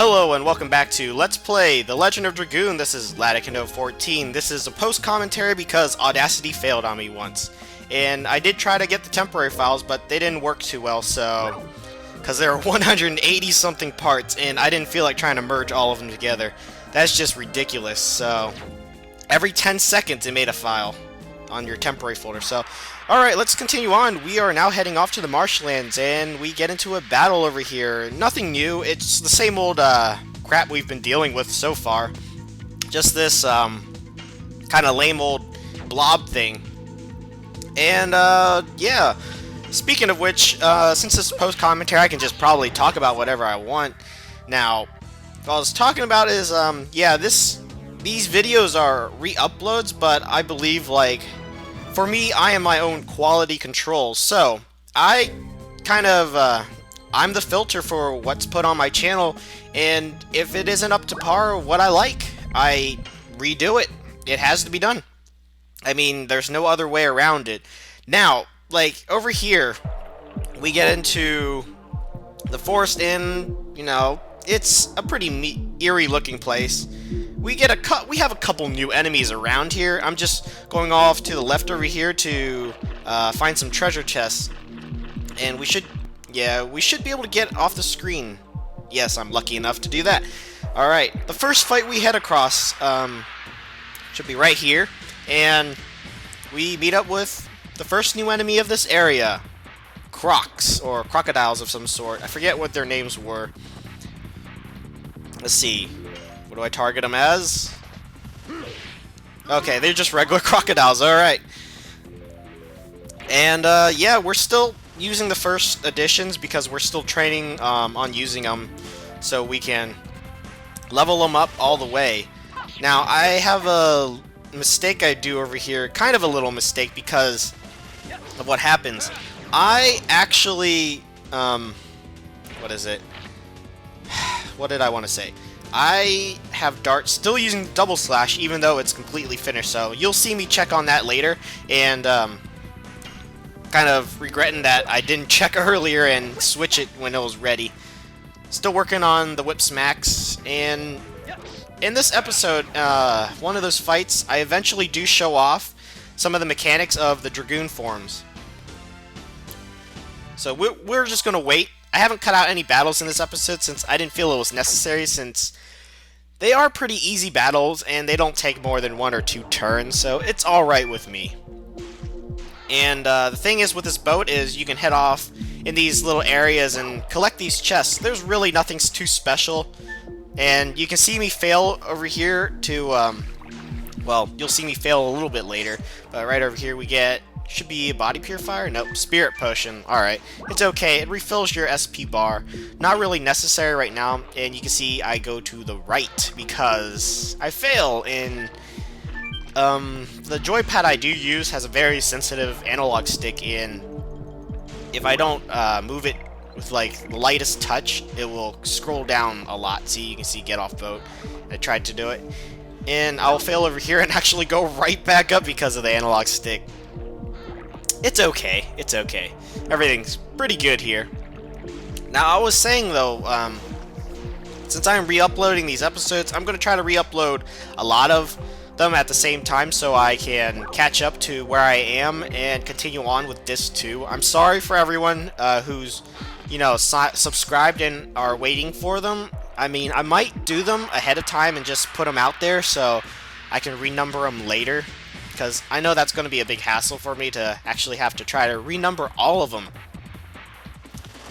Hello and welcome back to Let's Play The Legend of Dragoon. This is Ladikino14. This is a post-commentary because Audacity failed on me once. And I did try to get the temporary files, but they didn't work too well, so... Because there are 180-something parts, and I didn't feel like trying to merge all of them together. That's just ridiculous, so... Every 10 seconds it made a file on your temporary folder, so... Alright, let's continue on. We are now heading off to the marshlands, and we get into a battle over here. Nothing new, it's the same old crap we've been dealing with so far. Just this kind of lame old blob thing. And yeah, speaking of which, since this is post-commentary, I can just probably talk about whatever I want. Now, what I was talking about is, yeah, these videos are re-uploads, but I believe, like, for me, I am my own quality control, so I kind of, I'm the filter for what's put on my channel, and if it isn't up to par what I like, I redo it. It has to be done. I mean, there's no other way around it. Now, like, over here, we get into the forest, and, you know, it's a pretty eerie-looking place. We have a couple new enemies around here. I'm just going off to the left over here to find some treasure chests, and we should be able to get off the screen. Yes, I'm lucky enough to do that. All right, the first fight we head across should be right here, and we meet up with the first new enemy of this area, crocs or crocodiles of some sort. I forget what their names were. Let's see. What do I target them as? Okay, they're just regular crocodiles, alright. And, yeah, we're still using the first editions because we're still training on using them so we can level them up all the way. Now, I have a mistake I do over here, kind of a little mistake because of what happens. I actually, what is it? What did I want to say? I have darts still using double slash even though it's completely finished, so you'll see me check on that later, and kind of regretting that I didn't check earlier and switch it when it was ready. Still working on the whip smacks, and in this episode, one of those fights, I eventually do show off some of the mechanics of the Dragoon forms. So we're just going to wait. I haven't cut out any battles in this episode since I didn't feel it was necessary, since they are pretty easy battles and they don't take more than 1 or 2 turns, so it's alright with me. And the thing is with this boat is you can head off in these little areas and collect these chests. There's really nothing too special, and you can see me fail over here to, well, you'll see me fail a little bit later, but right over here we get... should be a body purifier? Nope, spirit potion. Alright, it's okay. It refills your SP bar. Not really necessary right now, and you can see I go to the right because I fail in... the joypad I do use has a very sensitive analog stick, and if I don't move it with like the lightest touch, it will scroll down a lot. See, you can see get off boat. I tried to do it, and I'll fail over here and actually go right back up because of the analog stick. It's okay. It's okay. Everything's pretty good here. Now, I was saying, though, since I'm re-uploading these episodes, I'm going to try to re-upload a lot of them at the same time so I can catch up to where I am and continue on with Disc 2. I'm sorry for everyone who's, you know, subscribed and are waiting for them. I mean, I might do them ahead of time and just put them out there so I can renumber them later, because I know that's going to be a big hassle for me to actually have to try to renumber all of them.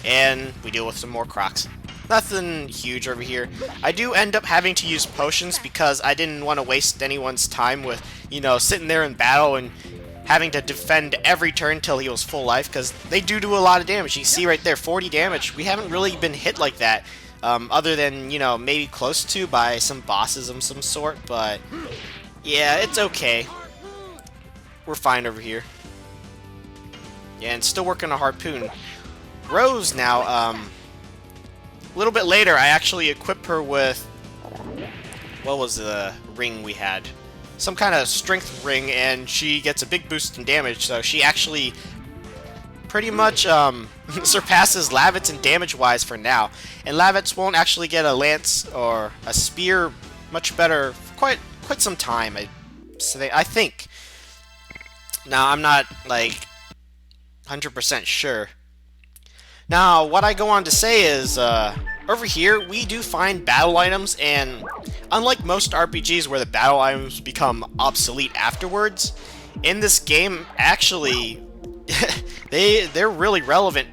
And we deal with some more crocs. Nothing huge over here. I do end up having to use potions because I didn't want to waste anyone's time with, you know, sitting there in battle and having to defend every turn till he was full life, because they do a lot of damage. You see right there, 40 damage. We haven't really been hit like that, other than, you know, maybe close to by some bosses of some sort, but yeah, it's okay. We're fine over here. Yeah, and still working a harpoon. Rose now, a little bit later, I actually equip her with... what was the ring we had? Some kind of strength ring, and she gets a big boost in damage, so she actually pretty much surpasses Lavitz in damage-wise for now. And Lavitz won't actually get a lance or a spear much better for quite some time, I think. Now, I'm not, like, 100% sure. Now, what I go on to say is, over here, we do find battle items, and unlike most RPGs where the battle items become obsolete afterwards, in this game, actually, they're really relevant.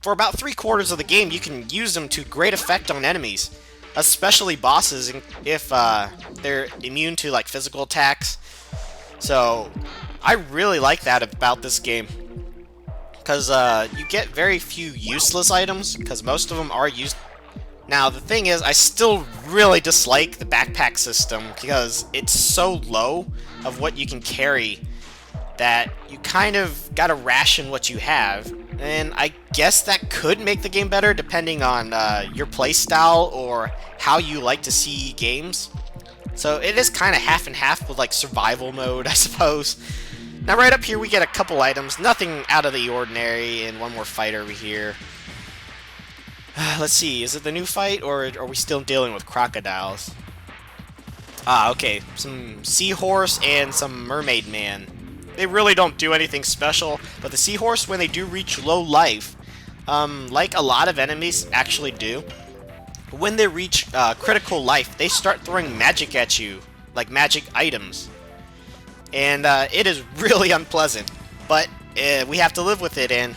For about 3/4 of the game, you can use them to great effect on enemies, especially bosses if they're immune to like physical attacks. So I really like that about this game, because you get very few useless items, because most of them are used. Now the thing is, I still really dislike the backpack system because it's so low of what you can carry that you kind of gotta ration what you have, and I guess that could make the game better depending on your playstyle or how you like to see games. So it is kind of half and half with like survival mode, I suppose. Now right up here we get a couple items, nothing out of the ordinary, and one more fight over here. Let's see, is it the new fight, or are we still dealing with crocodiles? Ah, okay, some seahorse and some mermaid man. They really don't do anything special, but the seahorse, when they do reach low life, like a lot of enemies actually do, when they reach critical life, they start throwing magic at you, like magic items. And it is really unpleasant, but we have to live with it, and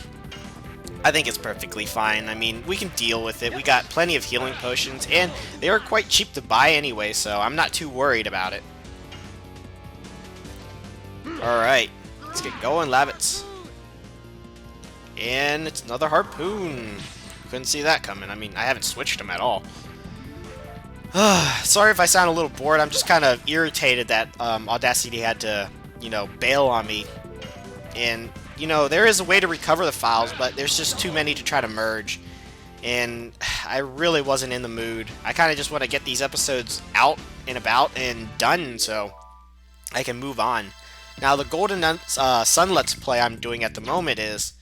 I think it's perfectly fine. I mean, we can deal with it. We got plenty of healing potions, and they are quite cheap to buy anyway, so I'm not too worried about it. Alright, let's get going, Lavitz. And it's another harpoon. Couldn't see that coming. I mean, I haven't switched them at all. Sorry if I sound a little bored. I'm just kind of irritated that Audacity had to, you know, bail on me. And, you know, there is a way to recover the files, but there's just too many to try to merge. And I really wasn't in the mood. I kind of just want to get these episodes out and about and done so I can move on. Now, the Golden Sun Let's Play I'm doing at the moment is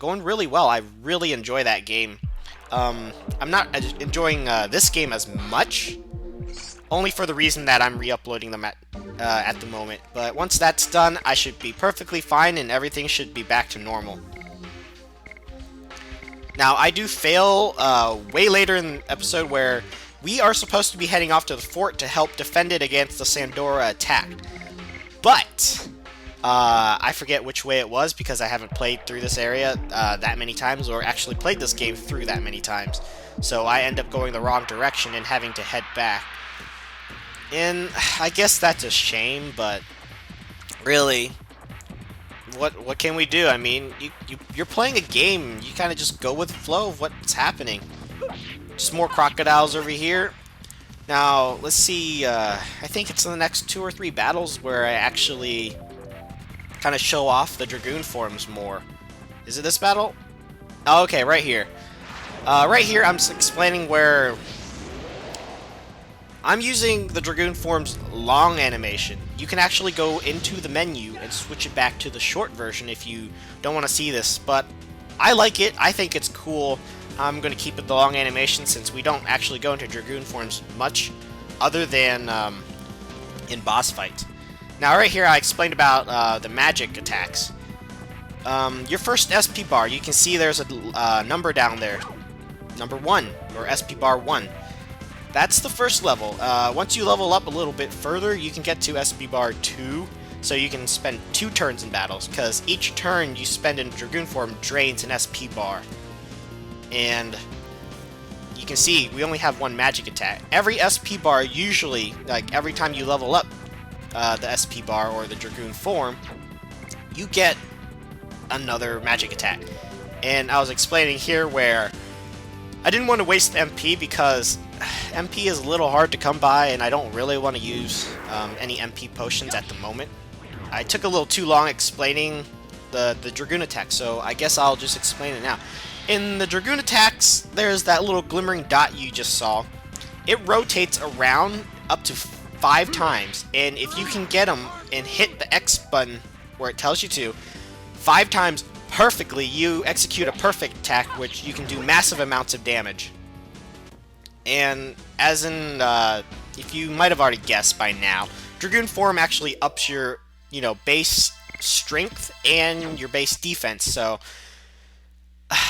going really well. I really enjoy that game. I'm not enjoying this game as much, only for the reason that I'm re-uploading them at the moment. But once that's done, I should be perfectly fine and everything should be back to normal. Now, I do fail way later in the episode where we are supposed to be heading off to the fort to help defend it against the Sandora attack. But I forget which way it was because I haven't played through this area that many times, or actually played this game through that many times. So I end up going the wrong direction and having to head back. And I guess that's a shame, but really, what can we do? I mean, you're playing a game. You kind of just go with the flow of what's happening. Just more crocodiles over here. Now, let's see, I think it's in the next 2 or 3 battles where I actually kind of show off the Dragoon forms more. Is it this battle? Oh, okay, right here. Right here, I'm explaining where I'm using the Dragoon form's long animation. You can actually go into the menu and switch it back to the short version if you don't want to see this, but I like it. I think it's cool. I'm going to keep it the long animation since we don't actually go into Dragoon forms much other than in boss fights. Now right here I explained about the magic attacks. Your first SP bar, you can see there's a number down there. Number 1, or SP bar 1. That's the first level. Once you level up a little bit further, you can get to SP bar 2. So you can spend 2 turns in battles, because each turn you spend in Dragoon form drains an SP bar. And you can see we only have 1 magic attack. Every SP bar usually, like every time you level up the SP bar or the Dragoon form, you get another magic attack. And I was explaining here where I didn't want to waste the MP because MP is a little hard to come by and I don't really want to use any MP potions at the moment. I took a little too long explaining the Dragoon attack, so I guess I'll just explain it now. In the Dragoon attacks, there's that little glimmering dot you just saw. It rotates around up to 5 times, and if you can get them and hit the X button where it tells you to 5 times perfectly, you execute a perfect attack, which you can do massive amounts of damage. And as in, if you might have already guessed by now, Dragoon form actually ups your, base strength and your base defense. So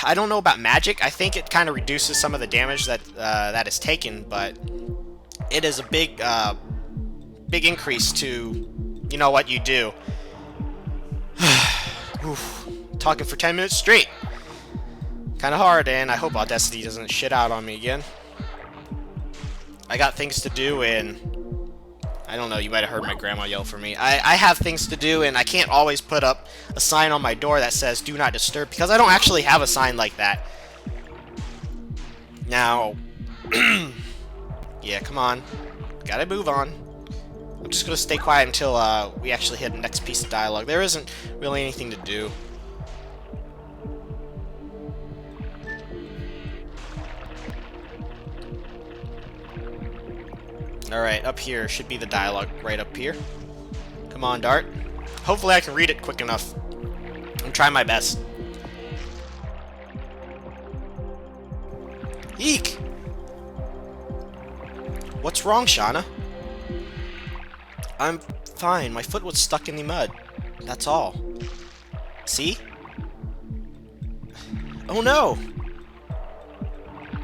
I don't know about magic. I think it kind of reduces some of the damage that that is taken, but it is a big, big increase to, what you do. Oof. Talking for 10 minutes straight. Kind of hard, and I hope Audacity doesn't shit out on me again. I got things to do, and I don't know, you might have heard my grandma yell for me. I have things to do, and I can't always put up a sign on my door that says do not disturb, because I don't actually have a sign like that. Now, yeah, come on. Gotta move on. I'm just gonna stay quiet until we actually hit the next piece of dialogue. There isn't really anything to do. Alright, up here should be the dialogue right up here. Come on, Dart. Hopefully I can read it quick enough. I'm trying my best. Eek! What's wrong, Shauna? I'm fine. My foot was stuck in the mud. That's all. See? Oh no!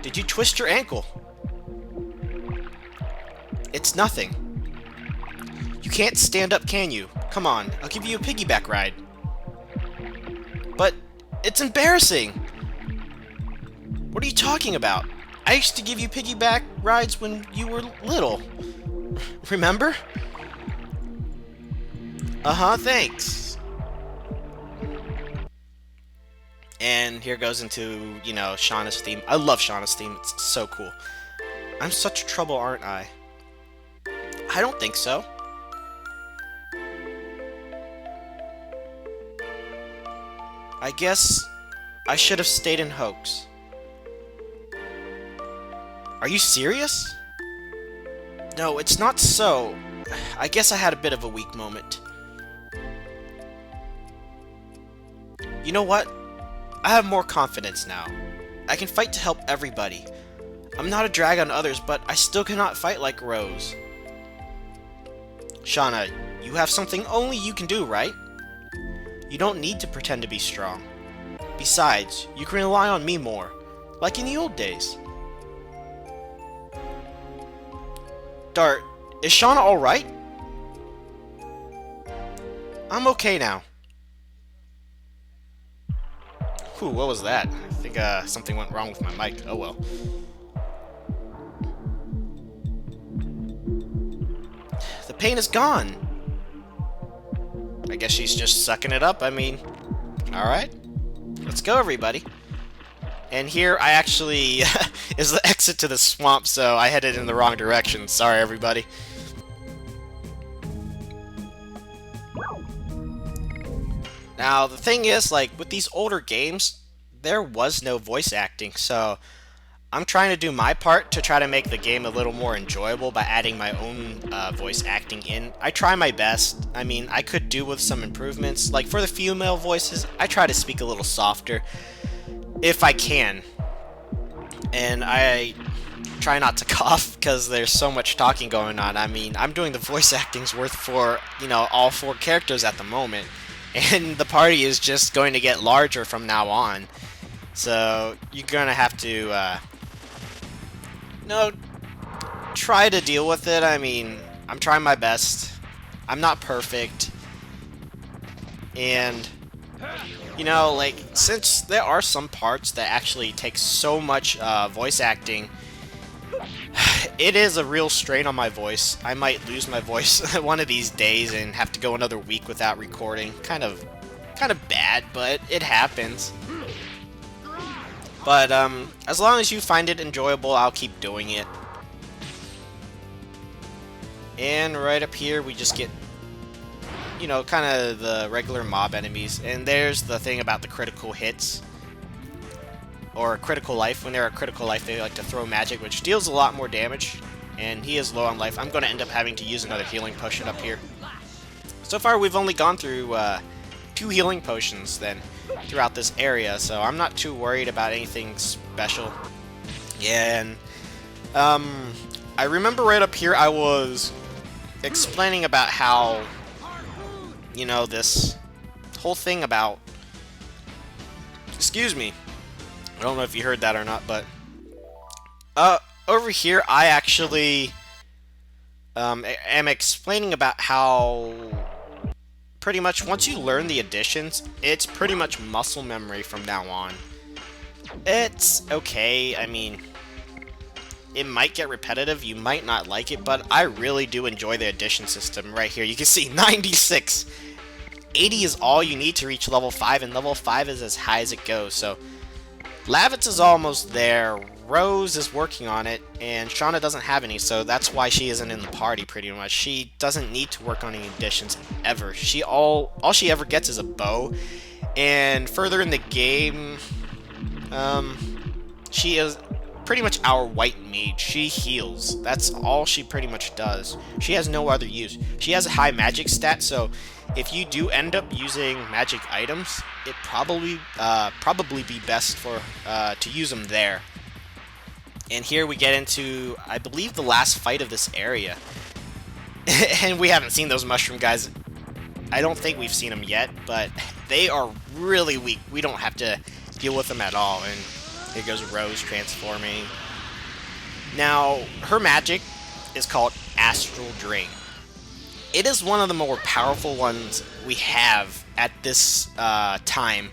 Did you twist your ankle? It's nothing. You can't stand up, can you? Come on, I'll give you a piggyback ride. But it's embarrassing! What are you talking about? I used to give you piggyback rides when you were little. Remember? Uh-huh, thanks. And here goes into, Shauna's theme. I love Shauna's theme. It's so cool. I'm such trouble, aren't I? I don't think so. I guess I should have stayed in Hoax. Are you serious? No, it's not so. I guess I had a bit of a weak moment. You know what? I have more confidence now. I can fight to help everybody. I'm not a drag on others, but I still cannot fight like Rose. Shauna, you have something only you can do, right? You don't need to pretend to be strong. Besides, you can rely on me more, like in the old days. Dart, is Shauna alright? I'm okay now. Whew, what was that? I think something went wrong with my mic. Oh well. The pain is gone. I guess she's just sucking it up. I mean, alright. Let's go, everybody. And here, I actually is the exit to the swamp, so I headed in the wrong direction. Sorry, everybody. Now, the thing is, like, with these older games, there was no voice acting, so I'm trying to do my part to try to make the game a little more enjoyable by adding my own voice acting in. I try my best. I mean, I could do with some improvements. Like, for the female voices, I try to speak a little softer, if I can. And I try not to cough, because there's so much talking going on. I mean, I'm doing the voice acting's worth for, all 4 characters at the moment. And the party is just going to get larger from now on. So, you're going to have to, try to deal with it. I mean, I'm trying my best. I'm not perfect. And, since there are some parts that actually take so much voice acting, it is a real strain on my voice. I might lose my voice one of these days and have to go another week without recording. Kind of bad, but it happens. But as long as you find it enjoyable, I'll keep doing it. And right up here, we just get, kind of the regular mob enemies. And there's the thing about the critical hits. Or critical life. When they're a critical life, they like to throw magic, which deals a lot more damage. And he is low on life. I'm going to end up having to use another healing potion up here. So far, we've only gone through 2 2 healing potions then throughout this area, so I'm not too worried about anything special. And I remember right up here I was explaining about how, you know, this whole thing about, excuse me, I don't know if you heard that or not, but over here I actually am explaining about how pretty much once you learn the additions, it's pretty much muscle memory from now on. It's okay, I mean, it might get repetitive, you might not like it, but I really do enjoy the addition system right here. You can see 96. 80 is all you need to reach level 5, and level 5 is as high as it goes, so Lavitz is almost there, Rose is working on it, and Shauna doesn't have any, so that's why she isn't in the party pretty much. She doesn't need to work on any additions ever. All she ever gets is a bow, and further in the game, she is pretty much our white mage. She heals. That's all she pretty much does. She has no other use. She has a high magic stat, so if you do end up using magic items, it probably be best for to use them there. And here we get into, I believe, the last fight of this area. And we haven't seen those mushroom guys. I don't think we've seen them yet, but they are really weak. We don't have to deal with them at all. And here goes Rose transforming. Now, her magic is called Astral Drain. It is one of the more powerful ones we have at this time,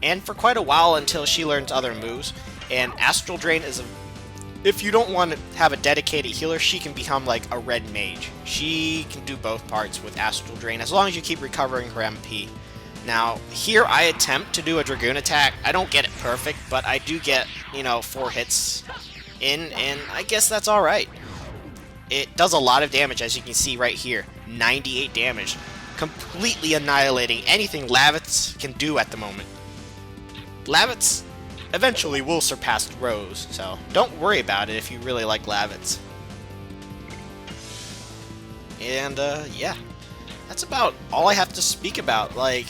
and for quite a while until she learns other moves. And Astral Drain is if you don't want to have a dedicated healer, she can become like a red mage. She can do both parts with Astral Drain as long as you keep recovering her MP. Now, here I attempt to do a Dragoon attack. I don't get it perfect, but I do get, you know, 4 hits in, and I guess that's alright. It does a lot of damage, as you can see right here. 98 damage. Completely annihilating anything Lavitz can do at the moment. Lavitz eventually will surpass Rose, so don't worry about it if you really like Lavitz. And, yeah. That's about all I have to speak about. Like,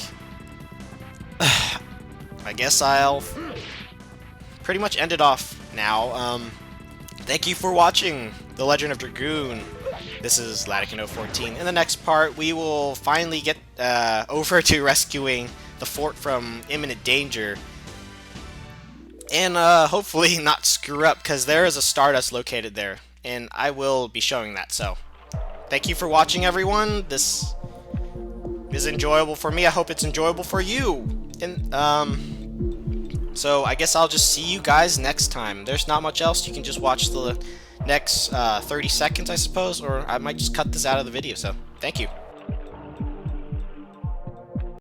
I guess I'll pretty much end it off now. Thank you for watching The Legend of Dragoon. This is Latican014. In the next part, we will finally get over to rescuing the fort from imminent danger. And hopefully not screw up, because there is a Stardust located there. And I will be showing that, so. Thank you for watching, everyone. This is enjoyable for me. I hope it's enjoyable for you. And, so I guess I'll just see you guys next time. There's not much else. You can just watch the next 30 seconds, I suppose, or I might just cut this out of the video, so thank you.